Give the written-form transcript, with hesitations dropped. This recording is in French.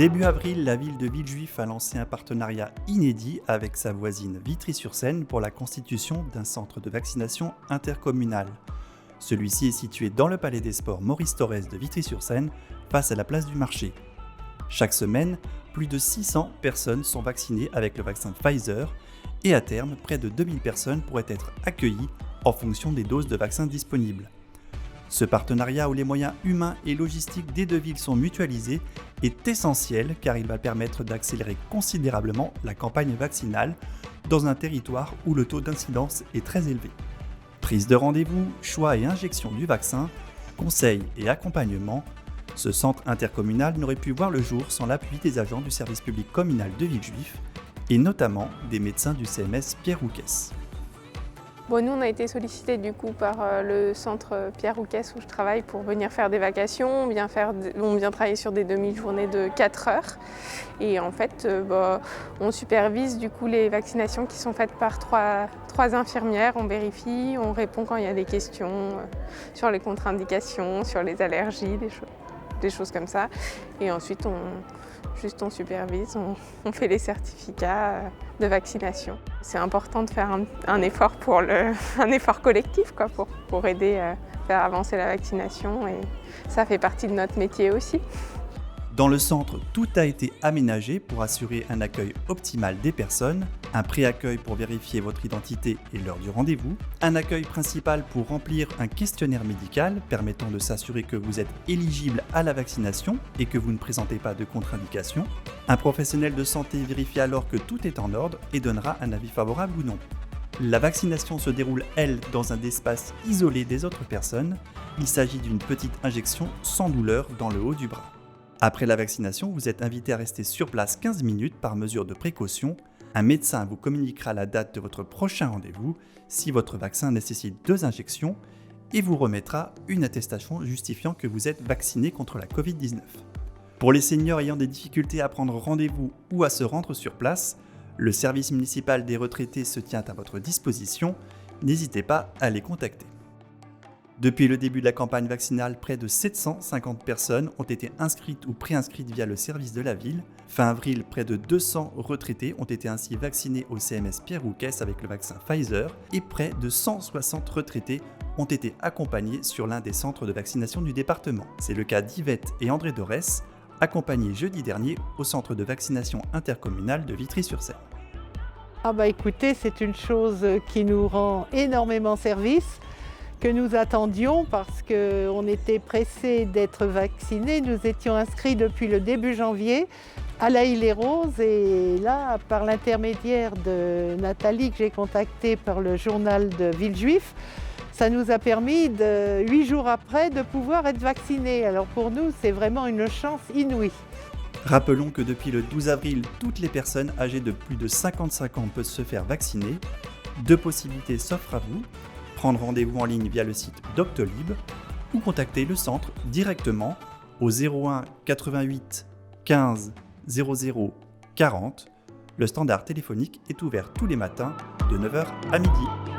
Début avril, la ville de Villejuif a lancé un partenariat inédit avec sa voisine Vitry-sur-Seine pour la constitution d'un centre de vaccination intercommunal. Celui-ci est situé dans le Palais des Sports Maurice Thorez de Vitry-sur-Seine, face à la place du marché. Chaque semaine, plus de 600 personnes sont vaccinées avec le vaccin Pfizer et à terme, près de 2000 personnes pourraient être accueillies en fonction des doses de vaccins disponibles. Ce partenariat où les moyens humains et logistiques des deux villes sont mutualisés est essentiel car il va permettre d'accélérer considérablement la campagne vaccinale dans un territoire où le taux d'incidence est très élevé. Prise de rendez-vous, choix et injection du vaccin, conseils et accompagnement, ce centre intercommunal n'aurait pu voir le jour sans l'appui des agents du service public communal de Villejuif et notamment des médecins du CMS Pierre Rouquès. Bon, nous, on a été sollicités du coup par le centre Pierre Rouquès où je travaille pour venir faire des vacations. On vient travailler sur des demi-journées de 4 heures. Et en fait, on supervise du coup les vaccinations qui sont faites par trois infirmières. On vérifie, on répond quand il y a des questions sur les contre-indications, sur les allergies, des choses comme ça. Et ensuite, on supervise, on fait les certificats de vaccination. C'est important de faire un effort un effort collectif pour aider à faire avancer la vaccination et ça fait partie de notre métier aussi. Dans le centre, tout a été aménagé pour assurer un accueil optimal des personnes, un pré-accueil pour vérifier votre identité et l'heure du rendez-vous, un accueil principal pour remplir un questionnaire médical permettant de s'assurer que vous êtes éligible à la vaccination et que vous ne présentez pas de contre-indication, un professionnel de santé vérifie alors que tout est en ordre et donnera un avis favorable ou non. La vaccination se déroule, elle, dans un espace isolé des autres personnes. Il s'agit d'une petite injection sans douleur dans le haut du bras. Après la vaccination, vous êtes invité à rester sur place 15 minutes par mesure de précaution. Un médecin vous communiquera la date de votre prochain rendez-vous si votre vaccin nécessite 2 injections et vous remettra une attestation justifiant que vous êtes vacciné contre la Covid-19. Pour les seniors ayant des difficultés à prendre rendez-vous ou à se rendre sur place, le service municipal des retraités se tient à votre disposition. N'hésitez pas à les contacter. Depuis le début de la campagne vaccinale, près de 750 personnes ont été inscrites ou préinscrites via le service de la ville. Fin avril, près de 200 retraités ont été ainsi vaccinés au CMS Pierre Rouquès avec le vaccin Pfizer et près de 160 retraités ont été accompagnés sur l'un des centres de vaccination du département. C'est le cas d'Yvette et André Dorès, accompagnés jeudi dernier au centre de vaccination intercommunal de Vitry-sur-Seine. Écoutez, c'est une chose qui nous rend énormément service, que nous attendions parce qu'on était pressés d'être vaccinés. Nous étions inscrits depuis le début janvier à la Île-et-Rose et là, par l'intermédiaire de Nathalie que j'ai contactée par le journal de Villejuif, ça nous a permis, 8 jours après, de pouvoir être vaccinés. Alors pour nous, c'est vraiment une chance inouïe. Rappelons que depuis le 12 avril, toutes les personnes âgées de plus de 55 ans peuvent se faire vacciner. 2 possibilités s'offrent à vous. Prendre rendez-vous en ligne via le site Doctolib ou contacter le centre directement au 01 88 15 00 40. Le standard téléphonique est ouvert tous les matins de 9h à midi.